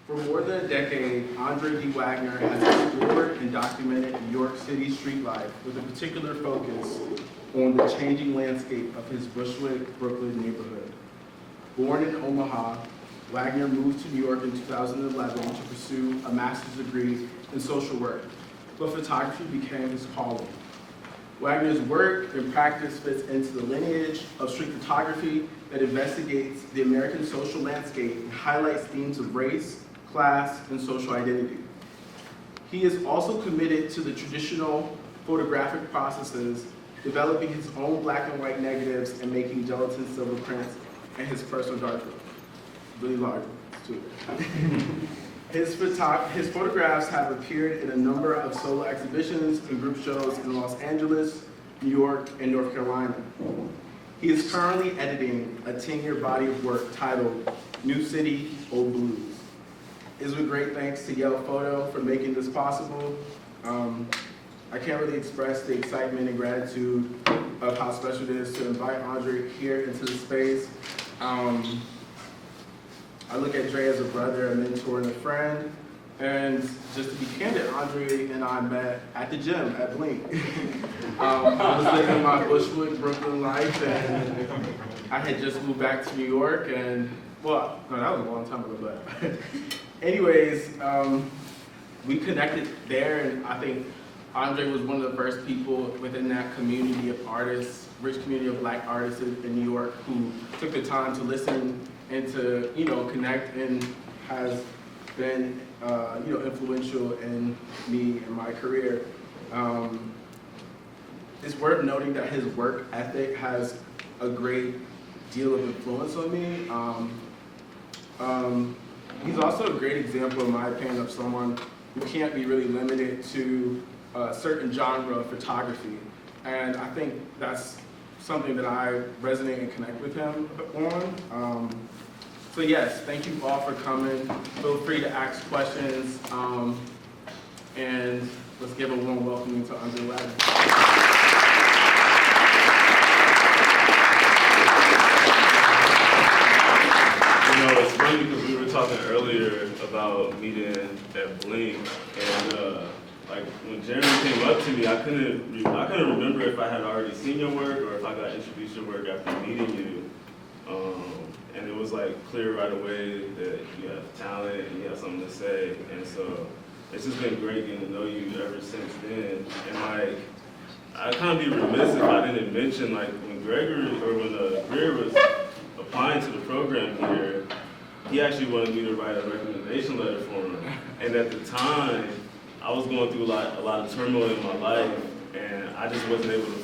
For more than a decade, Andre D. Wagner has explored and documented New York City street life with a particular focus on the changing landscape of his Bushwick, Brooklyn neighborhood. Born in Omaha, Wagner moved to New York in 2011 to pursue a master's degree in social work, but photography became his calling. Wagner's work and practice fits into the lineage of street photography that investigates the American social landscape and highlights themes of race, class, and social identity. He is also committed to the traditional photographic processes, developing his own black and white negatives and making gelatin silver prints in his personal darkroom. Really large, too. His photographs have appeared in a number of solo exhibitions and group shows in Los Angeles, New York, and North Carolina. He is currently editing a 10-year body of work titled New City, Old Blues. It is with great thanks to Yale Photo for making this possible. I can't really express the excitement and gratitude of how special it is to invite Andre here into the space. I look at Dre as a brother, a mentor, and a friend. And just to be candid, Andre and I met at the gym at Blink. I was living my Bushwick, Brooklyn life, and I had just moved back to New York, and well, no, that was a long time ago, but anyways, we connected there, and I think Andre was one of the first people within that community of artists, rich community of black artists in New York, who took the time to listen and to, connect, and has been, influential in me and my career. It's worth noting that his work ethic has a great deal of influence on me. He's also a great example, in my opinion, of someone who can't be really limited to a certain genre of photography. And I think that's something that I resonate and connect with him on. So yes, thank you all for coming. Feel free to ask questions. And let's give a warm welcoming to Andre Wagner. It's funny because we were talking earlier about meeting at Blink, and when Jeremy came up to me, I couldn't remember if I had already seen your work or if I got introduced to your work after meeting you. And it was clear right away that you have talent and you have something to say, and so it's just been great getting to know you ever since then. And I'd kind of be remiss if I didn't mention when Greer was applying to the program here, he actually wanted me to write a recommendation letter for him. And at the time, I was going through a lot of turmoil in my life, and I just wasn't able to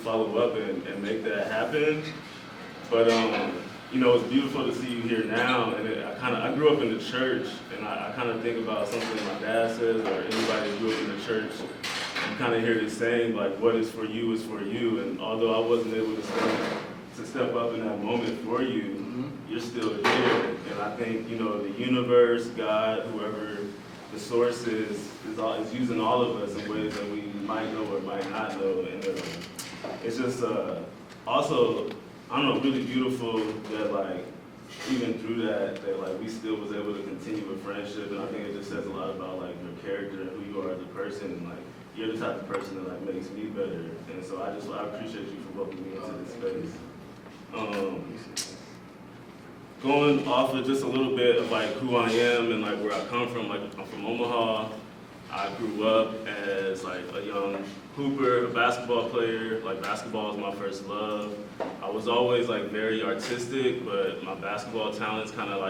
follow up and make that happen. But it's beautiful to see you here now. And I grew up in the church, and I kind of think about something my dad says, or anybody who grew up in the church. You kind of hear this saying, what is for you is for you. And although I wasn't able to step up in that moment for you, you're still here. And I think, the universe, God, whoever the source is using all of us in ways that we might know or might not know. And it's just also, really beautiful that even through that we still was able to continue a friendship. And I think it just says a lot about your character and who you are as a person. And you're the type of person that makes me better. And so I appreciate you for welcoming me into this space. Going off of just a little bit of who I am and where I come from, I'm from Omaha. I grew up as a young hooper, a basketball player. Basketball was my first love. I was always very artistic, but my basketball talents kind of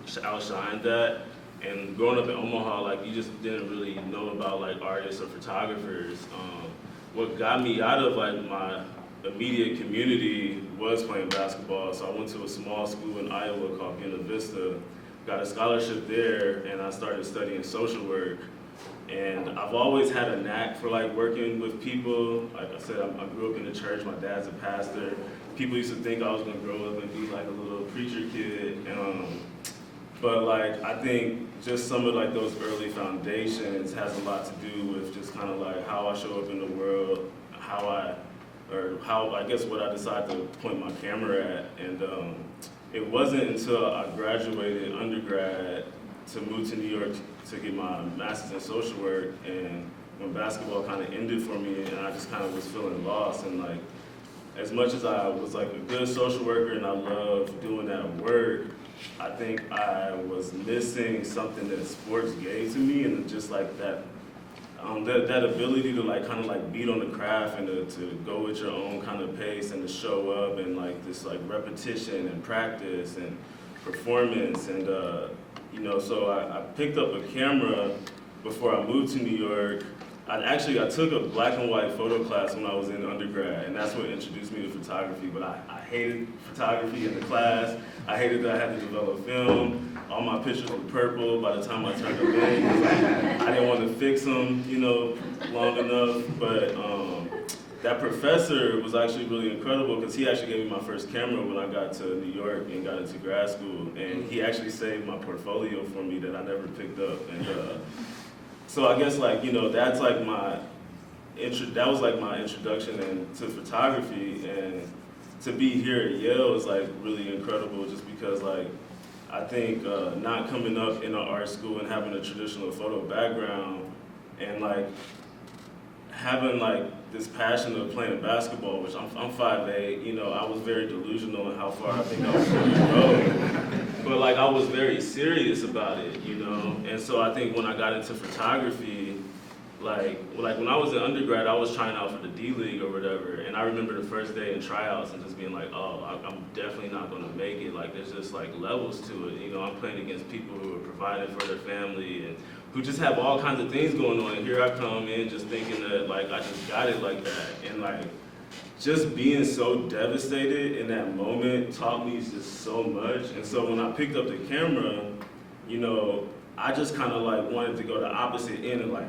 outshined that. And growing up in Omaha, you just didn't really know about artists or photographers. What got me out of my immediate community was playing basketball. So I went to a small school in Iowa called Buena Vista, got a scholarship there, and I started studying social work. And I've always had a knack for working with people. Like I said, I grew up in the church. My dad's a pastor. People used to think I was gonna grow up and be a little preacher kid. But I think just some of those early foundations has a lot to do with just kind of how I show up in the world, how I guess what I decide to point my camera at. And it wasn't until I graduated undergrad to move to New York to get my master's in social work, and when basketball kind of ended for me, and I just kind of was feeling lost, and like, as much as I was like a good social worker and I loved doing that work, I think I was missing something that sports gave to me, and just like that ability to like kind of like beat on the craft and to go with your own kind of pace and to show up, and like this like repetition and practice and performance, and you know, so I picked up a camera before I moved to New York. I took a black and white photo class when I was in undergrad, and that's what introduced me to photography, but I hated photography in the class. I hated that I had to develop film. All my pictures were purple by the time I turned them in. I didn't want to fix them, you know, long enough, but that professor was actually really incredible, because he actually gave me my first camera when I got to New York and got into grad school, and he actually saved my portfolio for me that I never picked up. And so I guess, like, you know, that's like that was like my introduction to photography, and to be here at Yale is like really incredible, just because like I think not coming up in an art school and having a traditional photo background, and like having like this passion of playing basketball, which I'm 5'8", you know, I was very delusional in how far I think I was going to go. But like I was very serious about it, you know? And so I think when I got into photography, like when I was in undergrad, I was trying out for the D League or whatever, and I remember the first day in tryouts and just being like, oh, I'm definitely not gonna make it. Like there's just like levels to it, you know? I'm playing against people who are providing for their family and who just have all kinds of things going on, and here I come in just thinking that like I just got it like that, and like just being so devastated in that moment taught me just so much. And so when I picked up the camera, you know, I just kind of like wanted to go the opposite end and like,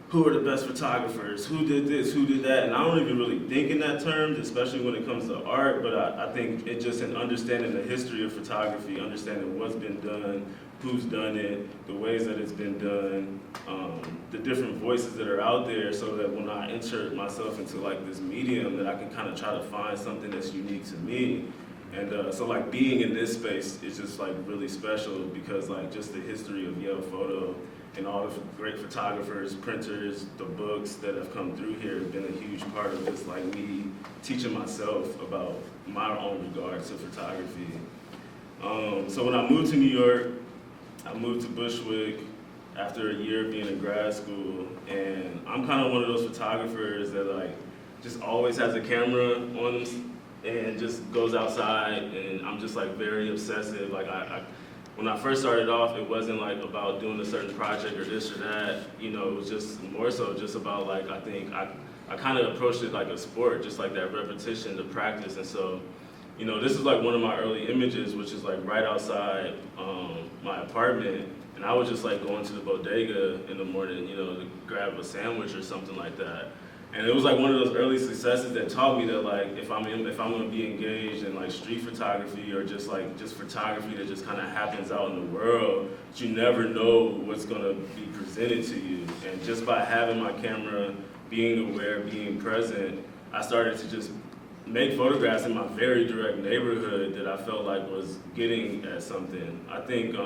who are the best photographers? Who did this? Who did that? And I don't even really think in that terms, especially when it comes to art, but I think it just in understanding the history of photography, understanding what's been done, who's done it, the ways that it's been done, the different voices that are out there, so that when I insert myself into like this medium, that I can kind of try to find something that's unique to me. And so like being in this space is just like really special, because like just the history of Yale Photo and all the great photographers, printers, the books that have come through here have been a huge part of just like me teaching myself about my own regard to photography. So when I moved to New York, I moved to Bushwick after a year of being in grad school, and I'm kind of one of those photographers that like just always has a camera on them and just goes outside, and I'm just like very obsessive. Like when I first started off, it wasn't like about doing a certain project or this or that, you know, it was just more so just about like, I think I kind of approached it like a sport, just like that repetition, the practice. And so, you know, this is like one of my early images, which is like right outside my apartment. And I was just like going to the bodega in the morning, you know, to grab a sandwich or something like that. And it was like one of those early successes that taught me that like if I'm gonna be engaged in like street photography or just photography that just kind of happens out in the world, you never know what's gonna be presented to you. And just by having my camera, being aware, being present, I started to just make photographs in my very direct neighborhood that I felt like was getting at something. I think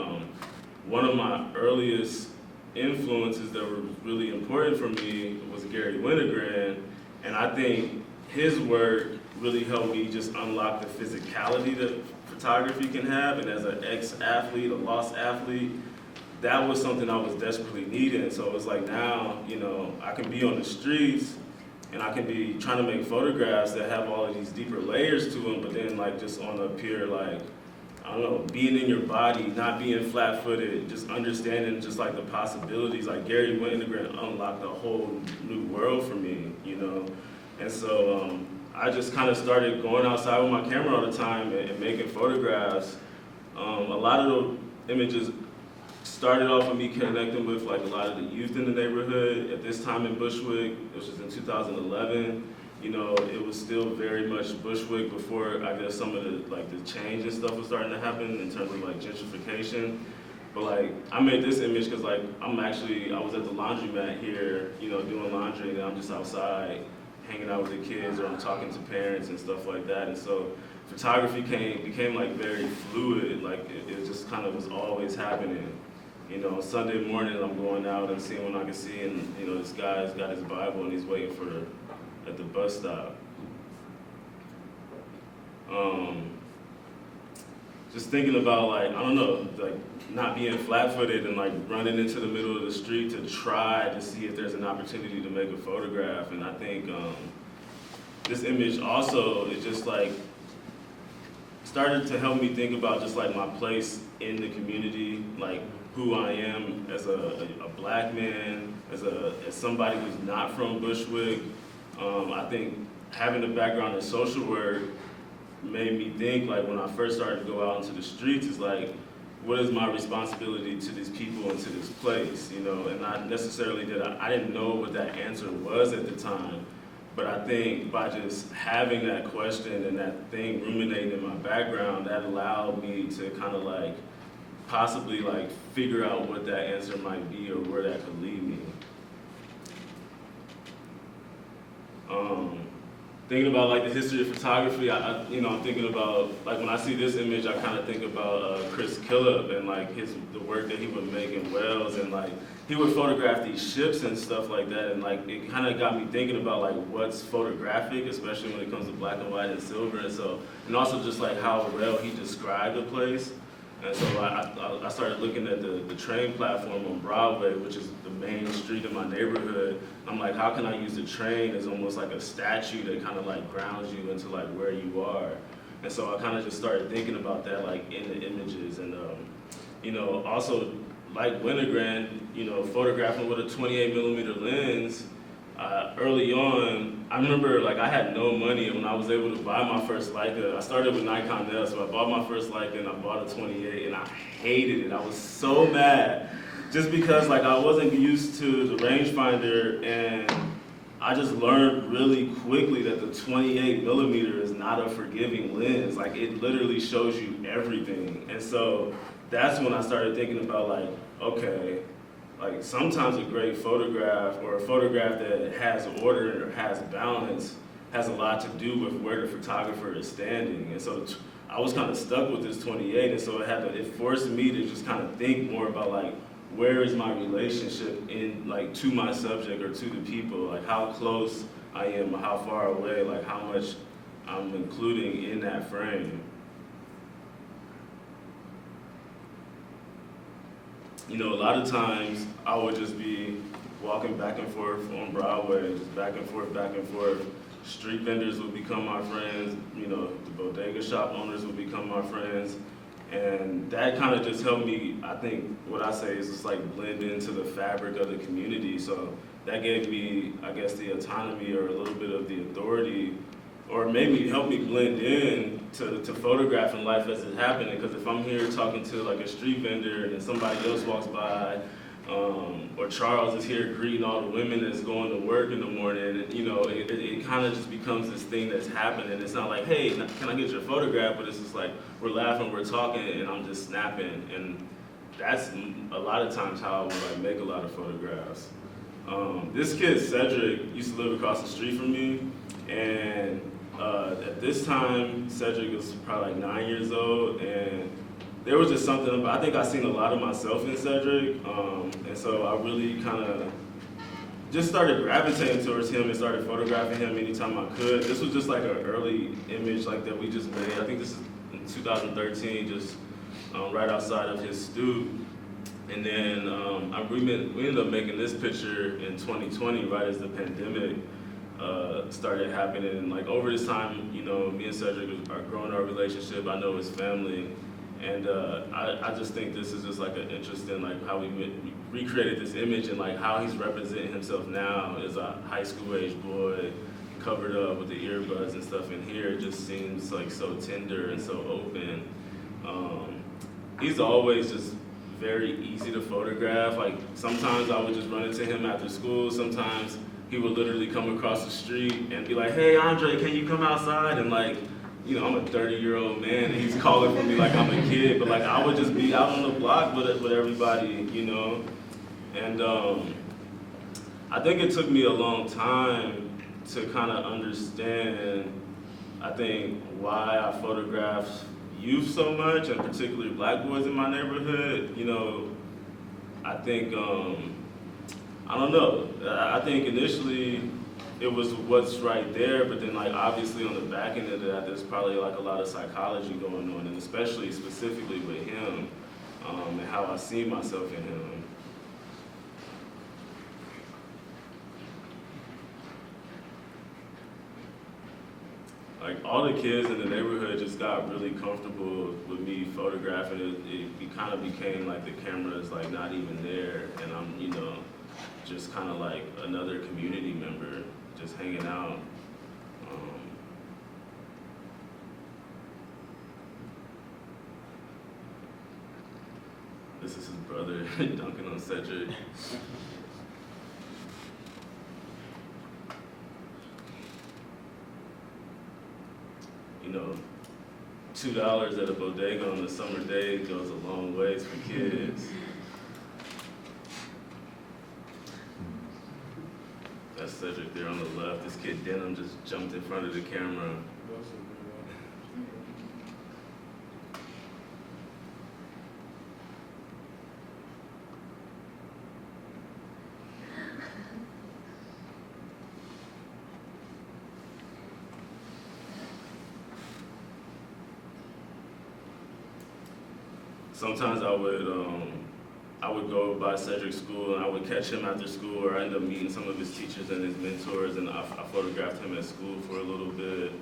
one of my earliest influences that were really important for me was Gary Winogrand, and I think his work really helped me just unlock the physicality that photography can have. And as an ex-athlete, a lost athlete, that was something I was desperately needing. So it was like now, you know, I can be on the streets and I can be trying to make photographs that have all of these deeper layers to them, but then like just on a pure like, I don't know, being in your body, not being flat-footed, just understanding just like the possibilities. Like Gary Winogrand unlocked a whole new world for me, you know? And so I just kind of started going outside with my camera all the time and making photographs. A lot of the images started off with me connecting with like a lot of the youth in the neighborhood. At this time in Bushwick, which was in 2011, you know, it was still very much Bushwick before I guess some of the change and stuff was starting to happen in terms of like gentrification. But like I made this image because like I was at the laundromat here, you know, doing laundry, and I'm just outside hanging out with the kids, or I'm talking to parents and stuff like that. And so photography became like very fluid, like it just kind of was always happening. You know, Sunday morning I'm going out and seeing what I can see, and you know, this guy's got his Bible and he's waiting at the bus stop. Just thinking about, like, I don't know, like not being flat-footed and like running into the middle of the street to try to see if there's an opportunity to make a photograph. And I think this image also is just like started to help me think about just like my place in the community, like who I am as a black man, as somebody who's not from Bushwick. I think having a background in social work made me think, like, when I first started to go out into the streets, is like, what is my responsibility to these people and to this place, you know? And not necessarily that I didn't know what that answer was at the time, but I think by just having that question and that thing ruminating in my background, that allowed me to kind of like possibly like figure out what that answer might be or where that could lead me. Thinking about like the history of photography, I'm thinking about, like, when I see this image, I kind of think about Chris Killip and like the work that he would make in Wales, and like he would photograph these ships and stuff like that, and like it kind of got me thinking about like what's photographic, especially when it comes to black and white and silver, and also just like how well he described the place. And so I started looking at the train platform on Broadway, which is the main street in my neighborhood. I'm like, how can I use the train as almost like a statue that kind of like grounds you into like where you are? And so I kind of just started thinking about that like in the images. And also like Winogrand, photographing with a 28mm lens. Early on, I remember like I had no money, and when I was able to buy my first Leica, I started with Nikon L, so I bought my first Leica and I bought a 28, and I hated it. I was so mad, just because like I wasn't used to the rangefinder, and I just learned really quickly that the 28mm is not a forgiving lens. Like it literally shows you everything, and so that's when I started thinking about like, okay, like sometimes a great photograph or a photograph that has order or has balance has a lot to do with where the photographer is standing. And so I was kind of stuck with this 28, and so it forced me to just kind of think more about like, where is my relationship in like to my subject or to the people, like how close I am, or how far away, like how much I'm including in that frame. A lot of times I would just be walking back and forth on Broadway, just back and forth. Street vendors would become my friends, the bodega shop owners would become my friends. And that kind of just helped me, I think, what I say is just like blend into the fabric of the community. So that gave me, I guess, the autonomy or a little bit of the authority, or maybe help me blend in to photographing life as it happened. Because if I'm here talking to like a street vendor and then somebody else walks by, or Charles is here greeting all the women that's going to work in the morning, it kind of just becomes this thing that's happening. It's not like, hey, can I get your photograph? But it's just like, we're laughing, we're talking, and I'm just snapping. And that's a lot of times how I would like make a lot of photographs. This kid, Cedric, used to live across the street from me, and at this time, Cedric was probably like 9 years old, and there was just something about, I think I seen a lot of myself in Cedric, and so I really kind of just started gravitating towards him and started photographing him anytime I could. This was just like an early image like that we just made. I think this is in 2013, just right outside of his stoop. And then we ended up making this picture in 2020, right as the pandemic started happening. And like over this time, me and Cedric are growing our relationship. I know his family. And I just think this is just like an interesting, like how we recreated this image and like how he's representing himself now as a high school age boy, covered up with the earbuds and stuff. And here it just seems like so tender and so open. He's always just very easy to photograph. Like sometimes I would just run into him after school. Sometimes he would literally come across the street and be like, hey, Andre, can you come outside? And like, I'm a 30-year-old man, and he's calling for me like I'm a kid, but like I would just be out on the block with everybody, And I think it took me a long time to kind of understand, I think, why I photographed youth so much, and particularly black boys in my neighborhood. I think, I don't know. I think initially it was what's right there, but then like obviously on the back end of that, there's probably like a lot of psychology going on, and especially specifically with him, and how I see myself in him. Like all the kids in the neighborhood just got really comfortable with me photographing it. It kind of became like the camera's like not even there, and I'm, you know, just kind of like another community member, just hanging out. This is his brother dunking on Cedric. You know, $2 at a bodega on a summer day goes a long ways for kids. That's Cedric there on the left. This kid Denim just jumped in front of the camera. Sometimes I would go by Cedric's school and I would catch him after school, or I end up meeting some of his teachers and his mentors, and I photographed him at school for a little bit.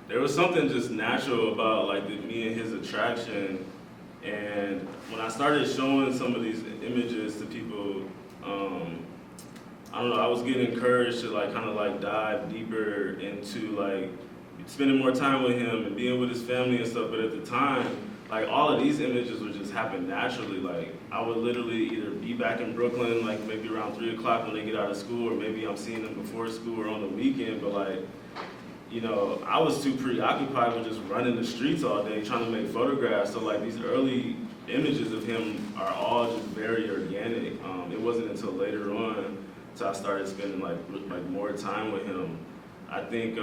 There was something just natural about like me and his attraction, and when I started showing some of these images to people, I don't know, I was getting encouraged to like kind of like dive deeper into like spending more time with him and being with his family and stuff. But at the time, like all of these images would just happen naturally. Like I would literally either be back in Brooklyn, like maybe around 3 o'clock when they get out of school, or maybe I'm seeing them before school or on the weekend, but like, you know, I was too preoccupied with just running the streets all day trying to make photographs. So like these early images of him are all just very organic. It wasn't until later on until I started spending like more time with him. I think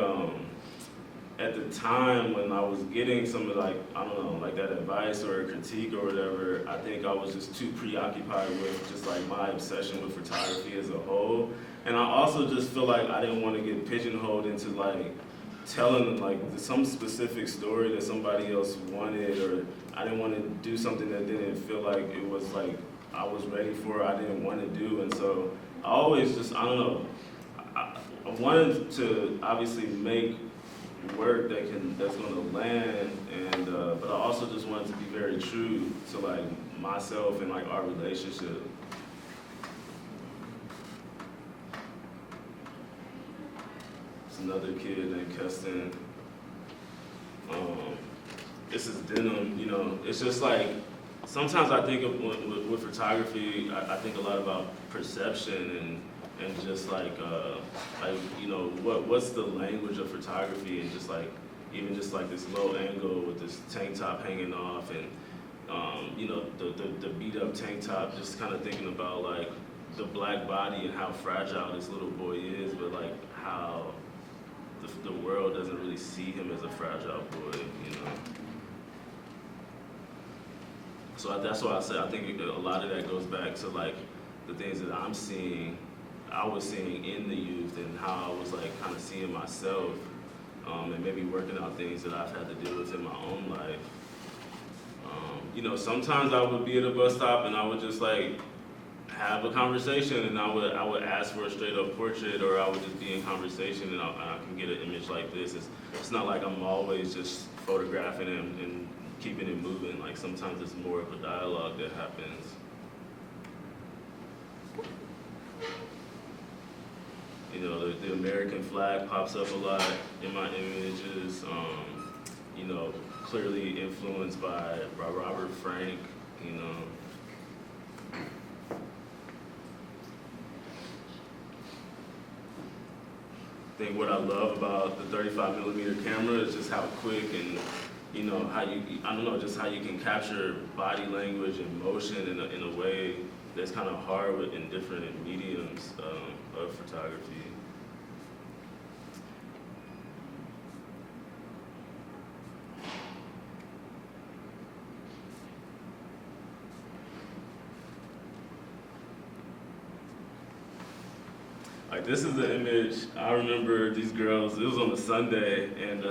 at the time when I was getting some of like, I don't know, like that advice or critique or whatever, I think I was just too preoccupied with just like my obsession with photography as a whole. And I also just feel like I didn't want to get pigeonholed into like telling like some specific story that somebody else wanted, or I didn't want to do something that didn't feel like it was like I was ready for, I didn't want to do. And so I always just, I don't know, I wanted to obviously make work that's going to land, and but I also just wanted to be very true to like myself and like our relationship. It's another kid named Keston. This is Denim. You know, it's just like sometimes I think of with photography, I think a lot about perception and just like you know, what's the language of photography, and just like even just like this low angle with this tank top hanging off, and you know, the beat up tank top, just kind of thinking about like the black body and how fragile this little boy is, but like how the world doesn't really see him as a fragile boy, you know. So that's why I said I think a lot of that goes back to like the things that I'm seeing, I was seeing in the youth, and how I was like kind of seeing myself, and maybe working out things that I've had to deal with in my own life. You know, sometimes I would be at a bus stop and I would just like have a conversation, and I would ask for a straight up portrait, or I would just be in conversation and I can get an image like this. It's not like I'm always just photographing and keeping it moving. Like sometimes it's more of a dialogue that happens. You know, the American flag pops up a lot in my images. You know, clearly influenced by Robert Frank, you know. I think what I love about the 35mm camera is just how quick and you know, how you, I don't know, just how you can capture body language and motion in a way that's kind of hard in different mediums of photography. Like, this is the image. I remember these girls, it was on a Sunday, and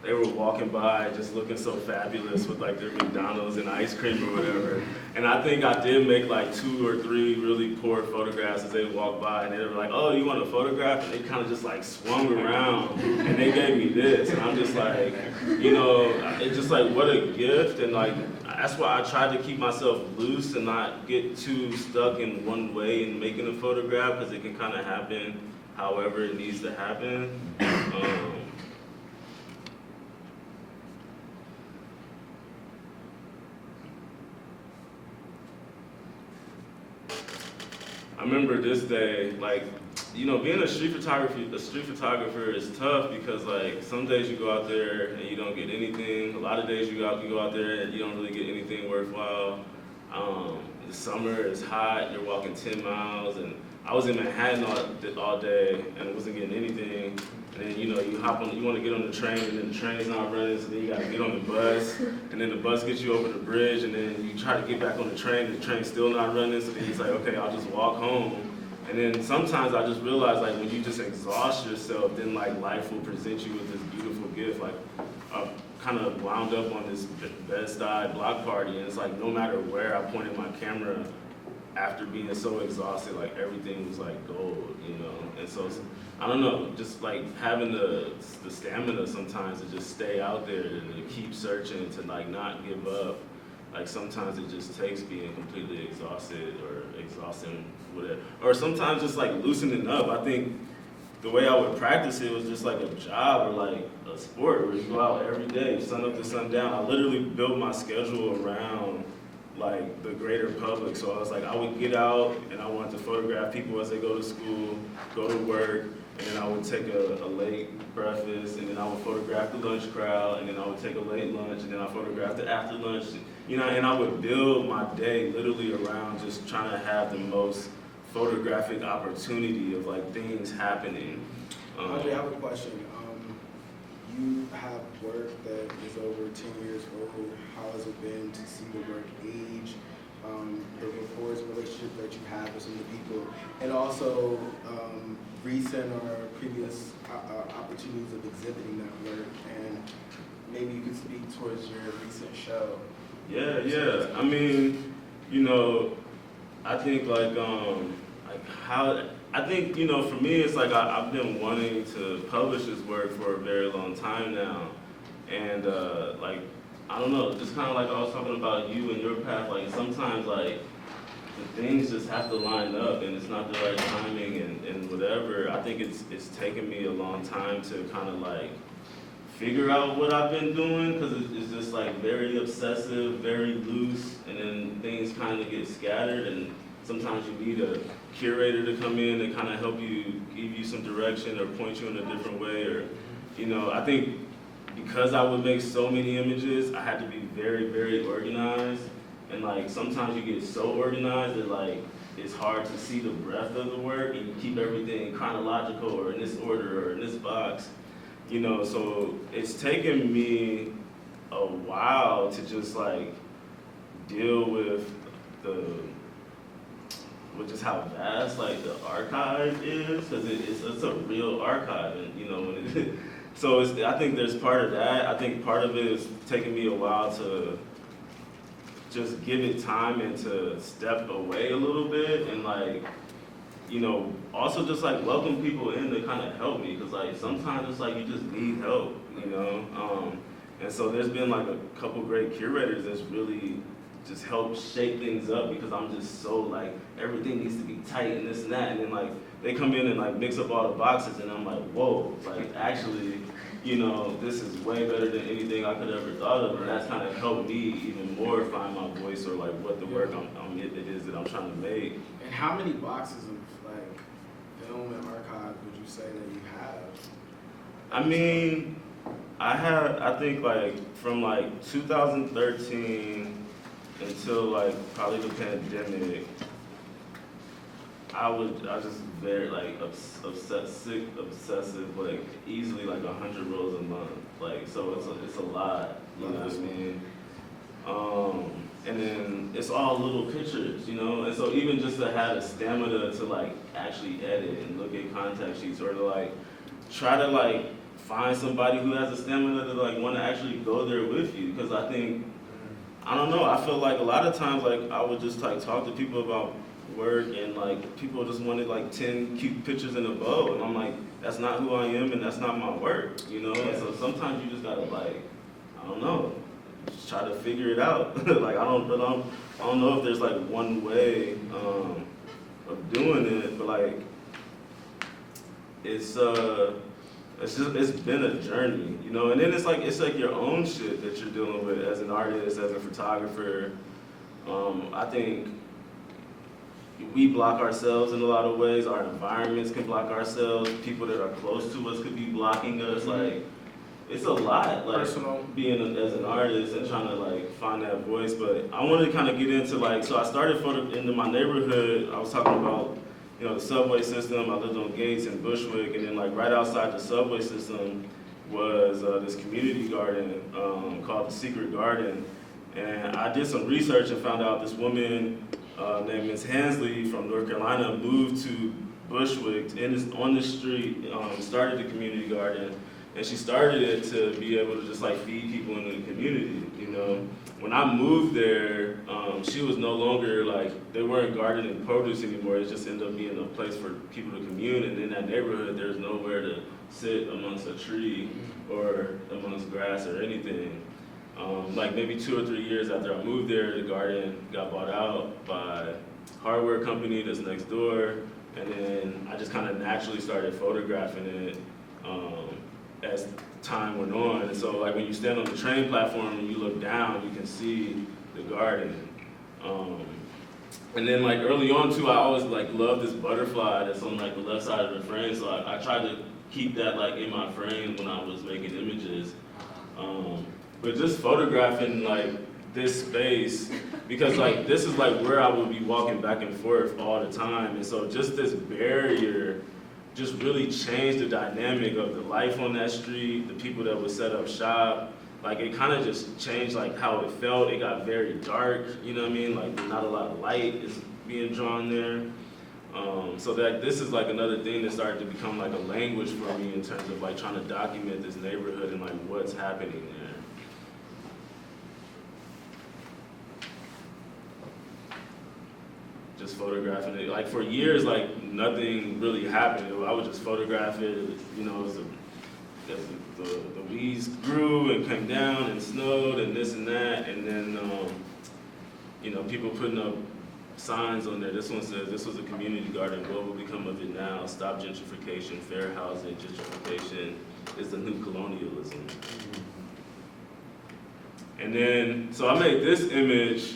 they were walking by just looking so fabulous with like their McDonald's and ice cream or whatever. And I think I did make like 2 or 3 really poor photographs as they walked by, and they were like, oh, you want a photograph? And they kind of just like swung around and they gave me this. And I'm just like, you know, it's just like, what a gift. And like, that's why I tried to keep myself loose and not get too stuck in one way in making a photograph, because it can kind of happen however it needs to happen. I remember this day, like, you know, being a street photographer is tough, because like some days you go out there and you don't get anything. A lot of days you go out there and you don't really get anything worthwhile. The summer is hot, you're walking 10 miles, and I was in Manhattan all day and wasn't getting anything. And then, you know, you want to get on the train, and then the train's not running, so then you got to get on the bus, and then the bus gets you over the bridge, and then you try to get back on the train's still not running, so then it's like, okay, I'll just walk home. And then sometimes I just realize, like, when you just exhaust yourself, then like life will present you with this beautiful gift. Like, I kind of wound up on this Bed-Stuy block party, and it's like no matter where I pointed my camera, after being so exhausted, like everything was like gold, you know? And so, I don't know, just like having the stamina sometimes to just stay out there and to keep searching, to like not give up. Like sometimes it just takes being completely exhausted or exhausting, whatever. Or sometimes just like loosening up. I think the way I would practice it was just like a job or like a sport where you go out every day, sun up to sundown. I literally built my schedule around like the greater public. So I was like, I would get out and I wanted to photograph people as they go to school, go to work, and then I would take a late breakfast, and then I would photograph the lunch crowd, and then I would take a late lunch, and then I photographed the after lunch, you know, and I would build my day literally around just trying to have the most photographic opportunity of like things happening. Andre, I have a question. You have work that is over 10 years old. How has it been to see the work age, the rapport, relationship that you have with some of the people, and also recent or previous opportunities of exhibiting that work? And maybe you could speak towards your recent show. Yeah. I mean, you know, I think I think, you know, for me, it's like I've been wanting to publish this work for a very long time now. And like, I don't know, just kind of like I was talking about you and your path, like sometimes like the things just have to line up and it's not the right timing and whatever. I think it's taken me a long time to kind of like figure out what I've been doing, because it's just like very obsessive, very loose, and then things kind of get scattered, and sometimes you need a curator to come in and kind of help you, give you some direction or point you in a different way. Or, you know, I think because I would make so many images, I had to be very, very organized. And like sometimes you get so organized that like it's hard to see the breadth of the work, and you keep everything chronological or in this order or in this box. You know, so it's taken me a while to just like deal with just how vast like the archive is, because it's a real archive, and you know, so I think there's part of that. I think part of it is taking me a while to just give it time and to step away a little bit, and like, you know, also just like welcome people in to kind of help me, because like sometimes it's like you just need help, you know. And so there's been like a couple great curators that's really just helped shape things up, because I'm just so like everything needs to be tight and this and that, and then like they come in and like mix up all the boxes, and I'm like, whoa, like actually, you know, this is way better than anything I could ever thought of, and that's kind of helped me even more find my voice, or like what the work it is that I'm trying to make. And how many boxes of like film and archive would you say that you have? I mean, I think like from like 2013 until like probably the pandemic, I just very like obsessive, like easily like 100 rolls a month. Like, so it's a lot, you know what I mean? And then it's all little pictures, you know? And so even just to have the stamina to like actually edit and look at contact sheets, or to like try to like find somebody who has the stamina to like want to actually go there with you. Because I think, I don't know, I feel like a lot of times like I would just like talk to people about work, and like people just wanted like 10 cute pictures in a bow, and I'm like, that's not who I am and that's not my work, you know? And so sometimes you just gotta like, I don't know, just try to figure it out. Like I don't know if there's like one way of doing it, but like it's been a journey, you know? And then it's like your own shit that you're dealing with as an artist, as a photographer. I think we block ourselves in a lot of ways. Our environments can block ourselves. People that are close to us could be blocking us. Like, it's a lot, like Personal. being as an artist and trying to like find that voice. But I wanted to kind of get into like, so I started into my neighborhood. I was talking about, you know, the subway system. I lived on Gates in Bushwick, and then like right outside the subway system was this community garden called the Secret Garden. And I did some research and found out this woman named Ms. Hansley from North Carolina moved to Bushwick on the street, started the community garden, and she started it to be able to just like feed people in the community, you know. When I moved there, she was no longer like, they weren't gardening produce anymore. It just ended up being a place for people to commune, and in that neighborhood there's nowhere to sit amongst a tree or amongst grass or anything. Like maybe 2 or 3 years after I moved there, the garden got bought out by a hardware company that's next door, and then I just kind of naturally started photographing it as time went on. And so like when you stand on the train platform and you look down, you can see the garden. And then like early on too, I always like loved this butterfly that's on like the left side of the frame, so I tried to keep that like in my frame when I was making images. But just photographing like this space, because like this is like where I would be walking back and forth all the time, and so just this barrier just really changed the dynamic of the life on that street, the people that would set up shop. Like it kind of just changed like how it felt. It got very dark, you know what I mean? Like not a lot of light is being drawn there. So that this is like another thing that started to become like a language for me in terms of like trying to document this neighborhood and like what's happening there. Just photographing it. Like for years, like nothing really happened. I would just photograph it, you know, as the weeds grew and came down and snowed and this and that, and then, you know, people putting up signs on there. This one says, this was a community garden, what will become of it now? Stop gentrification, fair housing, gentrification is the new colonialism. And then, so I made this image,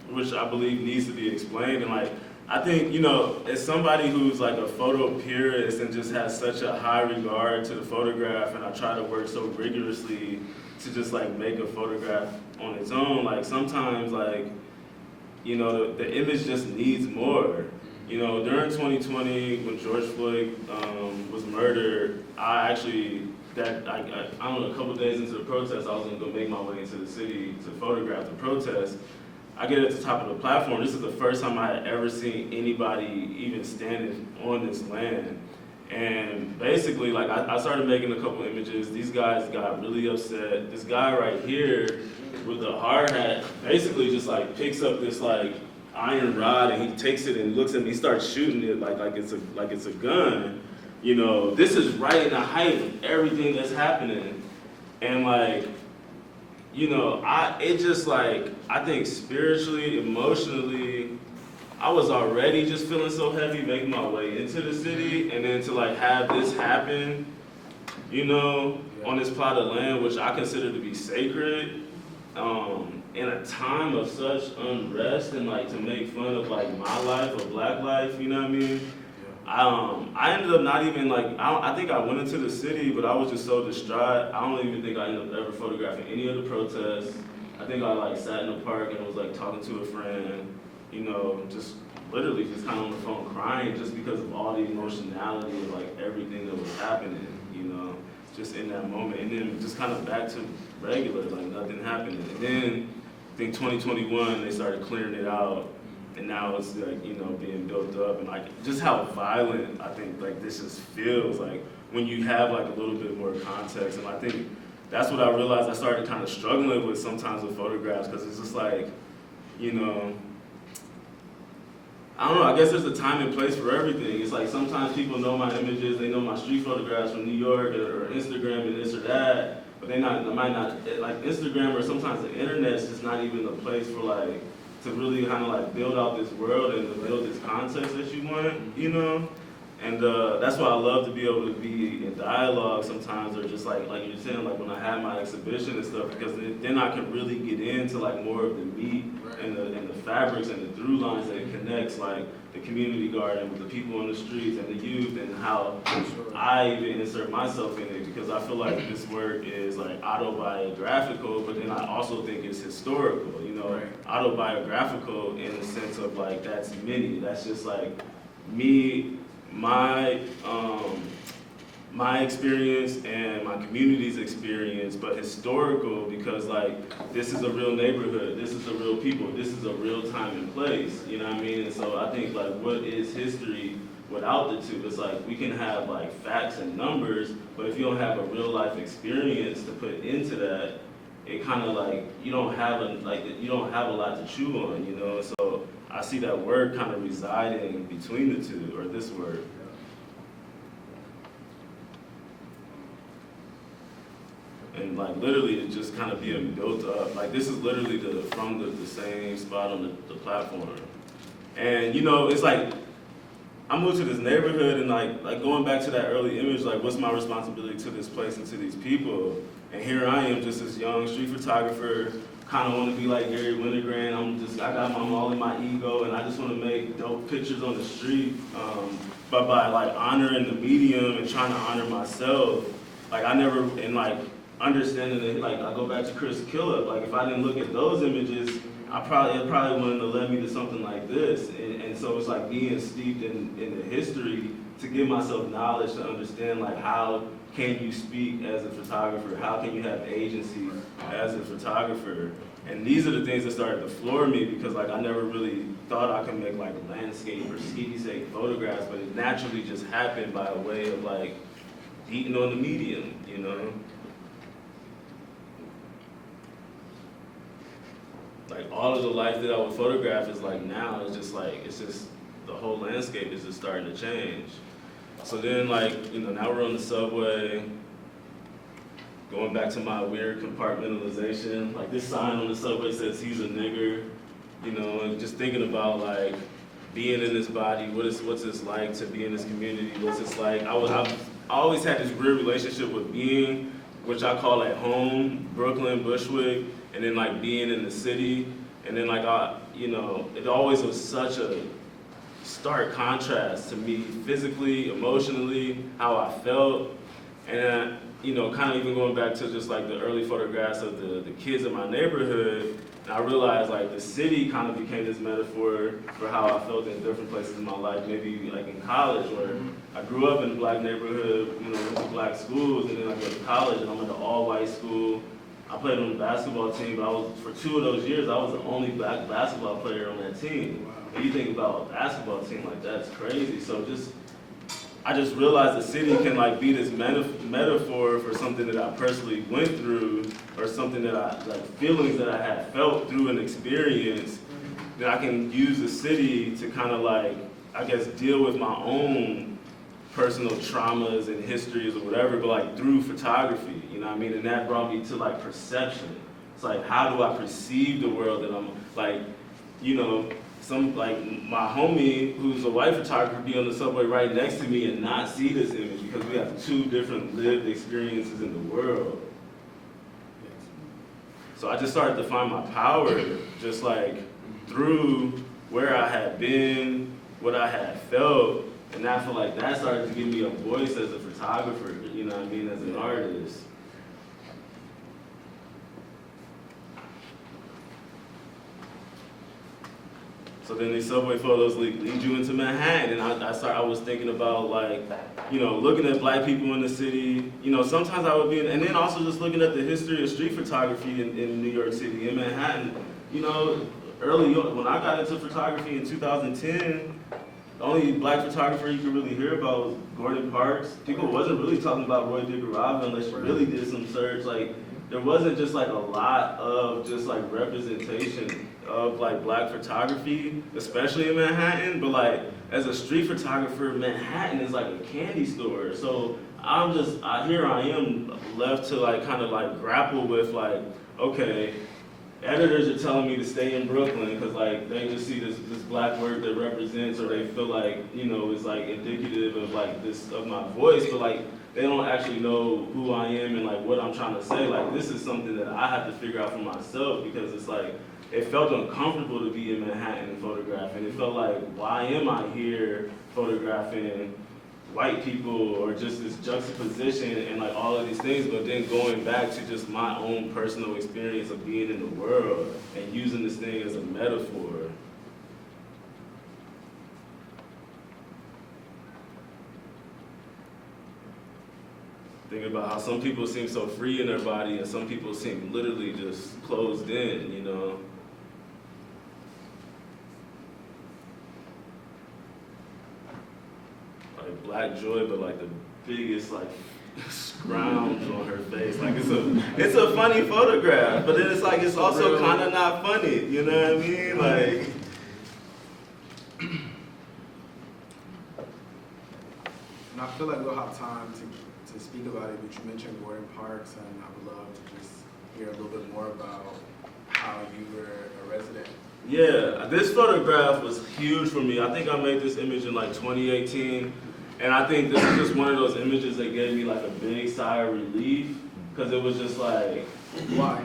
which I believe needs to be explained. And like, I think, you know, as somebody who's like a photo purist and just has such a high regard to the photograph, and I try to work so rigorously to just like make a photograph on its own, like sometimes like, you know, the image just needs more. You know, during 2020, when George Floyd was murdered, I don't know, a couple days into the protest, I was gonna go make my way into the city to photograph the protest. I get at the top of the platform. This is the first time I had ever seen anybody even standing on this land. And basically, like, I started making a couple images. These guys got really upset. This guy right here with the hard hat basically just like picks up this like iron rod, and he takes it and looks at me, starts shooting it like it's a gun. You know, this is right in the height of everything that's happening. And like, you know, I think spiritually, emotionally, I was already just feeling so heavy making my way into the city, and then to like have this happen, you know, on this plot of land, which I consider to be sacred, in a time of such unrest, and like to make fun of like my life or black life, you know what I mean? I ended up not even like, I think I went into the city, but I was just so distraught. I don't even think I ended up ever photographing any of the protests. I think I like sat in the park and was like talking to a friend, you know, just literally just kind of on the phone crying just because of all the emotionality of like everything that was happening, you know, just in that moment. And then just kind of back to regular, like nothing happening. And then I think 2021, they started clearing it out. And now it's like, you know, being built up, and like just how violent I think like this just feels like when you have like a little bit more context. And I think that's what I realized I started kind of struggling with sometimes with photographs, because it's just like, you know, I don't know, I guess there's a time and place for everything. It's like sometimes people know my images, they know my street photographs from New York or Instagram and this or that, but they might not, like Instagram or sometimes the internet's just not even a place for like, to really kind of like build out this world and to build this context that you want, you know? And that's why I love to be able to be in dialogue sometimes, or just like you're saying, like when I have my exhibition and stuff, because then I can really get into like more of the meat and the fabrics and the through lines that it connects, like the community garden with the people on the streets and the youth, and how I even insert myself in it, because I feel like this work is like autobiographical, but then I also think it's historical, you know, autobiographical in the sense of like that's many, that's just like me, my experience and my community's experience, but historical because like this is a real neighborhood, this is a real people, this is a real time and place, you know what I mean? And so I think like what is history without the two? It's like we can have like facts and numbers, but if you don't have a real life experience to put into that, it kind of like you don't have a lot to chew on, you know? So I see that word kind of residing between the two, or this word. And like literally it's just kind of being built up. Like this is literally from the same spot on the platform. And you know, it's like I moved to this neighborhood, and like going back to that early image, like what's my responsibility to this place and to these people? And here I am, just this young street photographer, kind of want to be like Gary Winogrand. I got all in my ego, and I just want to make dope pictures on the street. But by like honoring the medium and trying to honor myself, like I never, and like understanding that, like I go back to Chris Killip, like if I didn't look at those images, it probably wouldn't have led me to something like this. And so it's like being steeped in the history to give myself knowledge to understand like how can you speak as a photographer, how can you have agency as a photographer. And these are the things that started to floor me, because like I never really thought I could make like landscape or skeety photographs, but it naturally just happened by a way of like eating on the medium, you know? Like all of the life that I would photograph is like now, it's just the whole landscape is just starting to change. So then like, you know, now we're on the subway, going back to my weird compartmentalization. Like this sign on the subway says he's a nigger, you know, and just thinking about like being in this body, what's this like to be in this community, what's this like. I always had this weird relationship with being, which I call at home, Brooklyn, Bushwick, and then like being in the city, and then like you know, it always was such a stark contrast to me physically, emotionally, how I felt, and you know, kind of even going back to just like the early photographs of the kids in my neighborhood, and I realized like the city kind of became this metaphor for how I felt in different places in my life, maybe like in college, where I grew up in a black neighborhood, you know, went to black schools, and then I go to college and I'm at an all-white school. I played on the basketball team, but for 2 of those years, I was the only black basketball player on that team. And you think about a basketball team like that, it's crazy. So I just realized the city can like be this metaphor for something that I personally went through, or something that like feelings that I had felt through an experience, that I can use the city to kind of like, I guess, deal with my own personal traumas and histories or whatever, but like through photography, you know what I mean? And that brought me to like perception. It's like, how do I perceive the world that I'm like, you know, some like my homie who's a white photographer be on the subway right next to me and not see this image, because we have 2 different lived experiences in the world. So I just started to find my power just like through where I had been, what I had felt, And I feel like that started to give me a voice as a photographer, you know what I mean, as an artist. So then these subway photos lead you into Manhattan, and I was thinking about, like, you know, looking at black people in the city. You know, sometimes I would be, and then also just looking at the history of street photography in New York City, in Manhattan. You know, early on, when I got into photography in 2010, the only black photographer you could really hear about was Gordon Parks. People wasn't really talking about Roy DeGarava unless you really did some search. Like, there wasn't just like a lot of just like representation of like black photography, especially in Manhattan. But like, as a street photographer, Manhattan is like a candy store. So here I am left to like kind of like grapple with like, okay, editors are telling me to stay in Brooklyn because like they just see this black word that represents, or they feel like, you know, it's like indicative of like this, of my voice, but like they don't actually know who I am and like what I'm trying to say. Like, this is something that I have to figure out for myself, because it's like, it felt uncomfortable to be in Manhattan and photographing. It felt like, why am I here photographing white people, or just this juxtaposition and like all of these things, but then going back to just my own personal experience of being in the world and using this thing as a metaphor. Thinking about how some people seem so free in their body and some people seem literally just closed in, you know? Like black joy, but like the biggest like scrounge on her face. Like it's a funny photograph, but then it's like it's also kind of not funny. You know what I mean? Like. And I feel like we'll have time to speak about it, but you mentioned Gordon Parks, and I would love to just hear a little bit more about how you were a resident. Yeah, this photograph was huge for me. I think I made this image in like 2018, and I think this is just one of those images that gave me like a big sigh of relief, because it was just like... Why?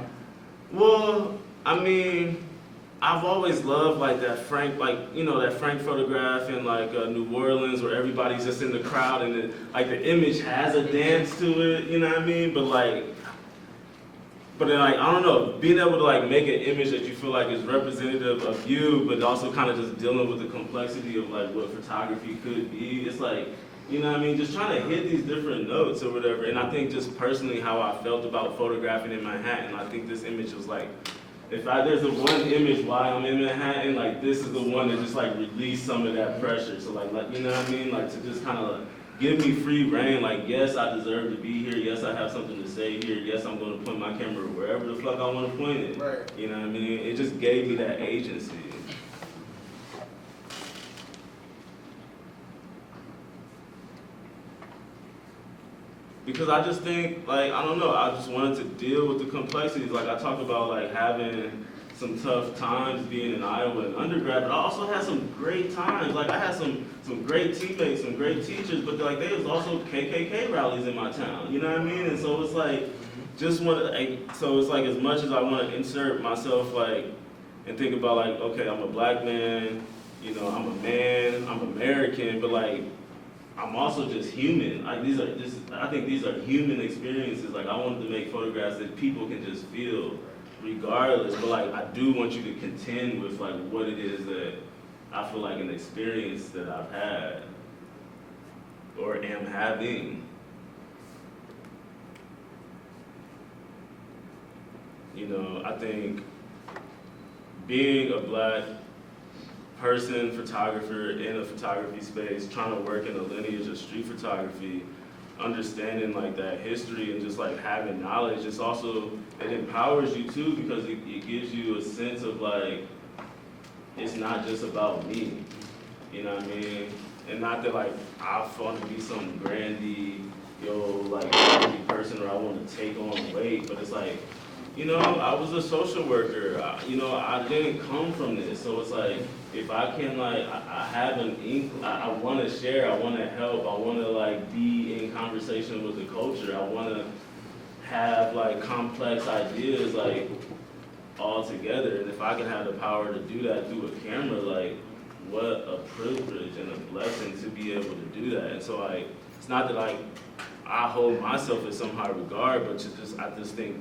Well, I mean, I've always loved like that Frank, like, you know, that Frank photograph in like New Orleans where everybody's just in the crowd and like the image has a dance to it, you know what I mean? But then like, I don't know, being able to like make an image that you feel like is representative of you, but also kind of just dealing with the complexity of like what photography could be. It's like, you know what I mean? Just trying to hit these different notes or whatever. And I think just personally how I felt about photographing in Manhattan, I think this image was like, there's the one image why I'm in Manhattan, like this is the one that just like released some of that pressure. So like you know what I mean? Like to just kind of like give me free reign, like yes, I deserve to be here, yes, I have something to say here, yes, I'm gonna point my camera wherever the fuck I wanna point it. Right. You know what I mean? It just gave me that agency. Because I just think, like, I don't know, I just wanted to deal with the complexities. Like, I talked about, like, having some tough times being in Iowa in undergrad, but I also had some great times. Like, I had some great teammates, some great teachers, but, like, there was also KKK rallies in my town, you know what I mean? And so it's like, so it's like as much as I want to insert myself, like, and think about, like, okay, I'm a black man, you know, I'm a man, I'm American, but, like, I'm also just human. Like I think these are human experiences. Like I wanted to make photographs that people can just feel regardless. But like I do want you to contend with like what it is that I feel like an experience that I've had or am having. You know, I think being a black person, photographer in a photography space, trying to work in the lineage of street photography, understanding like that history and just like having knowledge, it's also, it empowers you too, because it gives you a sense of like, it's not just about me, you know what I mean? And not that like, I want to be some grandiose, like person, or I want to take on weight, but it's like, you know, I was a social worker, you know, I didn't come from this, so it's like, if I can like, I have I want to share, I want to help, I want to like be in conversation with the culture, I want to have like complex ideas like all together, and if I can have the power to do that through a camera, like what a privilege and a blessing to be able to do that. And so like, it's not that like I hold myself in some high regard, but I just think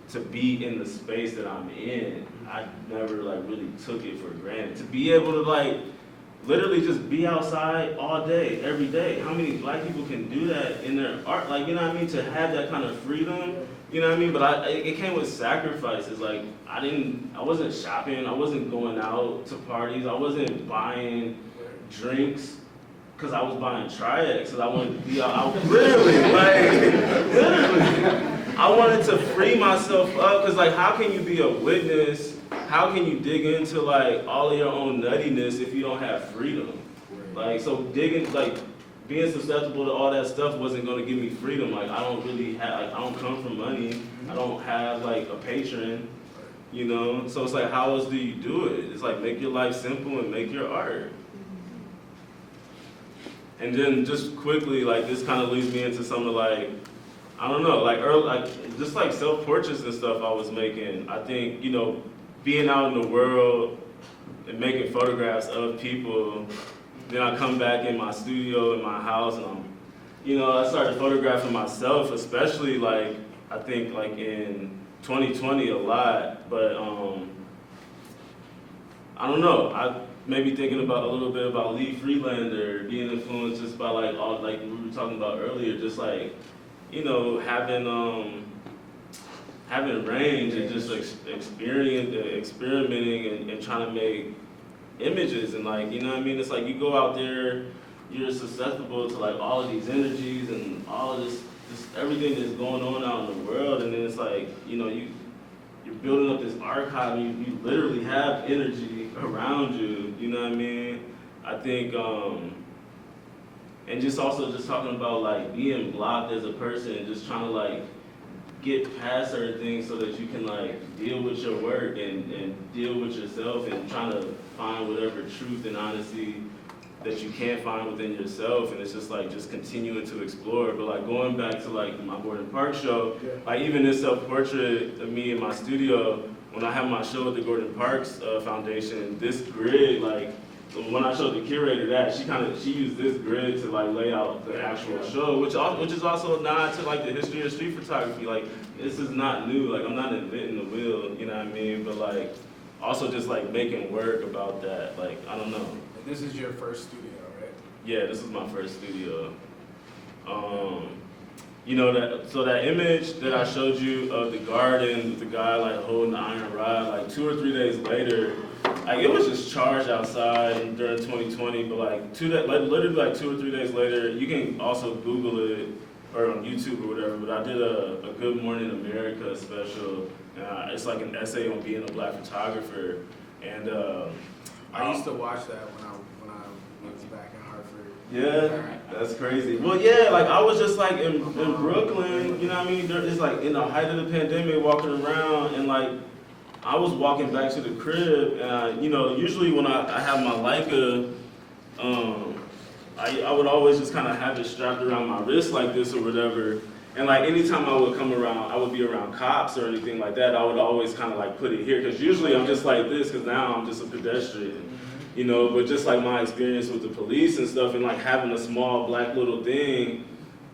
to be in the space that I'm in, I never like really took it for granted. To be able to like literally just be outside all day, every day. How many black people can do that in their art? Like, you know what I mean? To have that kind of freedom, you know what I mean? But it came with sacrifices. Like, I wasn't shopping, I wasn't going out to parties, I wasn't buying drinks, because I was buying Tri-X, because I wanted to be out, literally, I wanted to free myself up, because like, how can you be a witness? How can you dig into like all of your own nuttiness if you don't have freedom? Like, so digging, like being susceptible to all that stuff wasn't gonna give me freedom. Like, I don't really have, like, I don't come from money. I don't have like a patron, you know? So it's like, how else do you do it? It's like, make your life simple and make your art. And then just quickly, like, this kind of leads me into some of like, I don't know, like early, like just like self-portraits and stuff I was making. I think, you know, being out in the world and making photographs of people, then I come back in my studio, in my house, and I started photographing myself, especially like, I think like in 2020 a lot, but I don't know, I maybe thinking about a little bit about Lee Freelander, being influenced just by like all, like we were talking about earlier, just like, you know, having range and just experimenting and trying to make images and like, you know what I mean? It's like you go out there, you're susceptible to like all of these energies and all of this everything that's going on out in the world, and then it's like, you know, you're building up this archive, you literally have energy around you, you know what I mean? I think, and just also just talking about like being blocked as a person and just trying to like get past certain things so that you can like deal with your work and deal with yourself and trying to find whatever truth and honesty that you can't find within yourself, and it's just like just continuing to explore. But like going back to like my Gordon Park show, like even this self-portrait of me in my studio, when I have my show at the Gordon Parks Foundation, this grid, like when I showed the curator that, she used this grid to like lay out the actual show, which is also a nod to like the history of street photography. Like, this is not new, like I'm not inventing the wheel, you know what I mean? But like also just like making work about that, like I don't know. This is your first studio, right? Yeah, this is my first studio. You know, that image that I showed you of the garden with the guy like holding the iron rod, like 2 or 3 days later, like it was just charged outside during 2020, but like literally like 2 or 3 days later, you can also Google it or on YouTube or whatever, but I did a Good Morning America special. It's like an essay on being a black photographer, and I used to watch that when I was back in Hartford. Yeah, that's crazy. Well, yeah, like I was just like in Brooklyn, you know what I mean? It's like in the height of the pandemic, walking around, and like I was walking back to the crib, and you know, usually when I have my Leica, I would always just kind of have it strapped around my wrist like this or whatever. And like anytime I would come around, I would be around cops or anything like that, I would always kind of like put it here, because usually I'm just like this, because now I'm just a pedestrian, you know. But just like my experience with the police and stuff, and like having a small black little thing,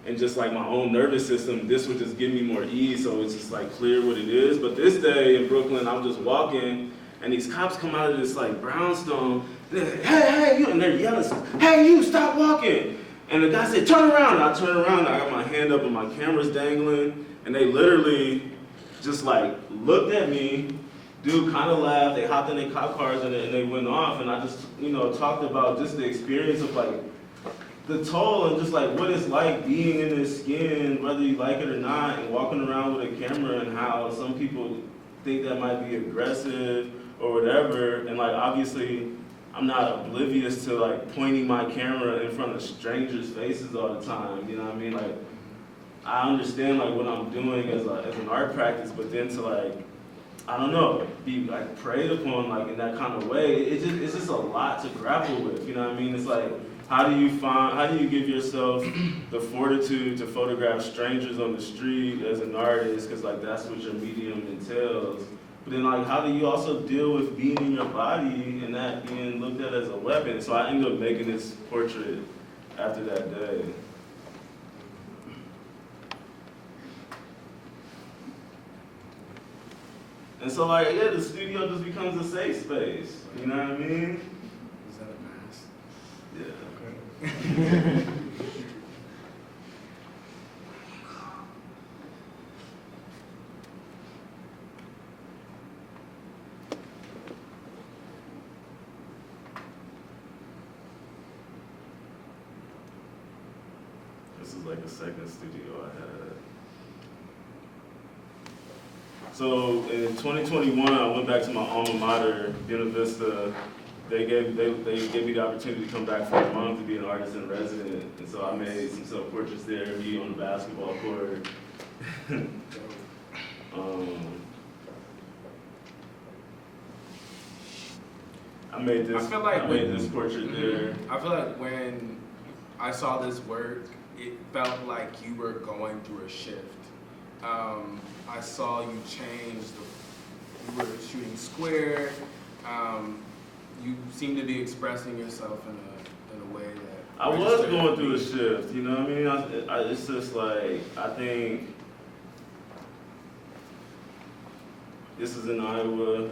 and just like my own nervous system, this would just give me more ease, so it's just like clear what it is. But this day in Brooklyn, I'm just walking, and these cops come out of this like brownstone, and they're like, hey, you, and they're yelling, hey, you, stop walking. And the guy said, turn around. And I turn around, and I got my hand up and my camera's dangling, and they literally just like looked at me. Dude kind of laughed, they hopped in their cop cars and they went off, and I just, you know, talked about just the experience of like the toll and just like what it's like being in this skin, whether you like it or not, and walking around with a camera, and how some people think that might be aggressive or whatever. And like obviously I'm not oblivious to like pointing my camera in front of strangers' faces all the time, you know what I mean? Like I understand like what I'm doing as an art practice, but then to like, I don't know, be like preyed upon like in that kind of way, it's just a lot to grapple with, you know what I mean? It's like, how do you give yourself the fortitude to photograph strangers on the street as an artist, because like that's what your medium entails, But then like, how do you also deal with being in your body and that being looked at as a weapon? So I ended up making this portrait after that day. And so like, yeah, the studio just becomes a safe space. You know what I mean? Is that a mask? Yeah. Okay. This is like a second studio I had. So in 2021, I went back to my alma mater, Buena Vista. They gave me the opportunity to come back for a month to be an artist in resident. And so I made some self-portraits there, me on the basketball court. I made this portrait there. I feel like when I saw this work, it felt like you were going through a shift. I saw you change. You were shooting square. You seem to be expressing yourself in a way that I was going through a shift, you know what I mean? It's just like, I think this is in Iowa.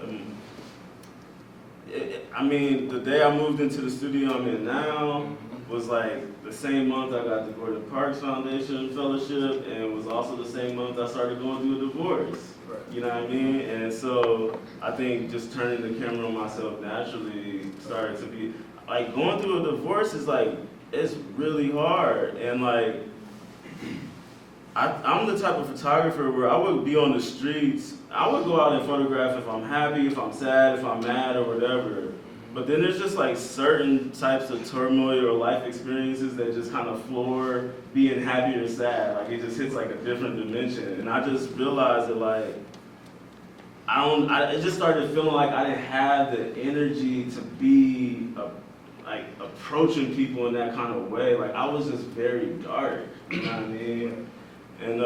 I mean, the day I moved into the studio I'm in now was like the same month I got the Gordon Parks Foundation Fellowship, and it was also the same month I started going through a divorce. Right. You know what I mean? And so I think just turning the camera on myself naturally started to be, like, going through a divorce is like, it's really hard. And like, I'm the type of photographer where I would be on the streets. I would go out and photograph if I'm happy, if I'm sad, if I'm mad or whatever. But then there's just like certain types of turmoil or life experiences that just kind of floor being happy or sad. Like it just hits like a different dimension. And I just realized that like, it just started feeling like I didn't have the energy to be like approaching people in that kind of way. Like I was just very dark, you know what I mean? And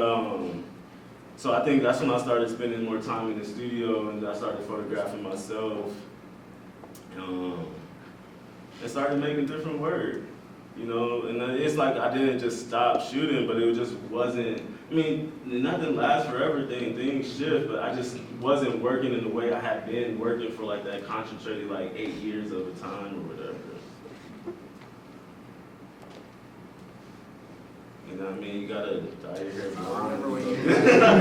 so I think that's when I started spending more time in the studio and I started photographing myself. And started making different work, you know, and it's like I didn't just stop shooting, but it just wasn't, I mean, nothing lasts forever, things shift, but I just wasn't working in the way I had been working for like that concentrated like 8 years of a time or whatever. You know what I mean? You gotta dye your hair blonde. I remember when you did that.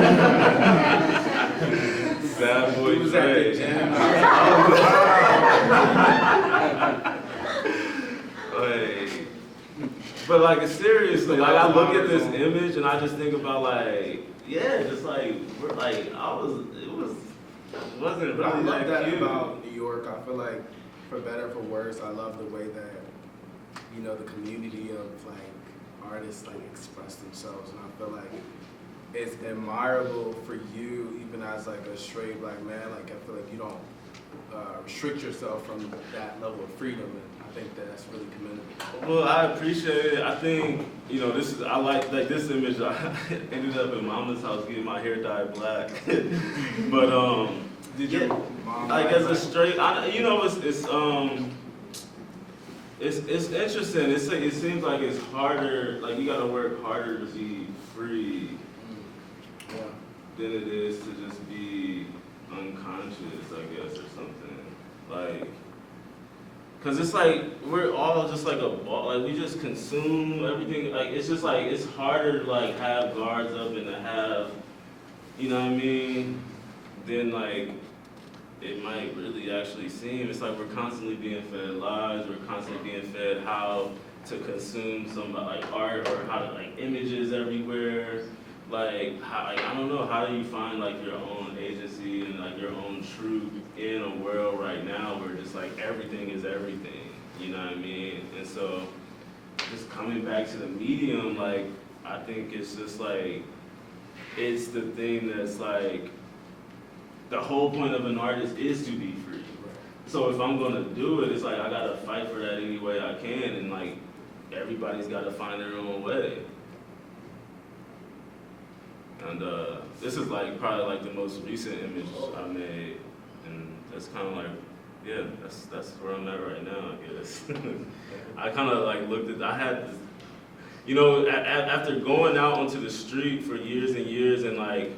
Bad boy He was at the Dre. gym. Like, but like seriously, like I look at this image and I just think about like, yeah, just like we're like it wasn't really I love that that cute. about New York. I feel like, for better or for worse, I love the way that, you know, the community of like artists like express themselves, and I feel like it's admirable for you, even as like a straight black man. Like I feel like you don't restrict yourself from that level of freedom, and I think that's really commendable. Well, I appreciate it. I think, you know, I like this image. I ended up in Mama's house getting my hair dyed black. But Did your mom like like as a that? straight, you know, it's interesting. It seems like it's harder. Like you got to work harder to be free Yeah. than it is to just be unconscious, I guess, or something. Like, cause it's like we're all just like a ball. Like we just consume everything. Like it's just like it's harder to like have guards up and to have, you know what I mean? Then like it might really actually seem. It's like we're constantly being fed lies. We're constantly being fed how to consume some like art or how to like images everywhere. Like how, like I don't know, how do you find like your own agency and like your own truth in a world right now where just like everything is everything, you know what I mean? And so just coming back to the medium, like I think it's just like it's the thing that's like the whole point of an artist is to be free. So if I'm gonna do it, it's like I gotta fight for that any way I can, and like everybody's gotta find their own way. And this is like probably like the most recent image I made, and that's kind of like, yeah, that's where I'm at right now, I guess. I kind of like looked at, I had, you know, after going out onto the street for years and years and like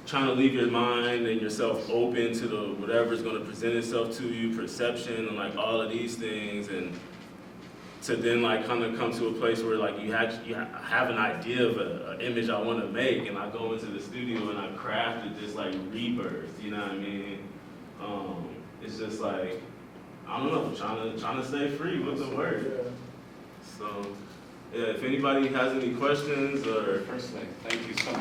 trying to leave your mind and yourself open to the whatever's going to present itself to you, perception and like all of these things, and to then like kind of come to a place where like you have an idea of an image I want to make, and I go into the studio and I crafted this like rebirth, you know what I mean? It's just like, I don't know, trying to stay free with the word. So, yeah, if anybody has any questions or... Firstly, thank you so much.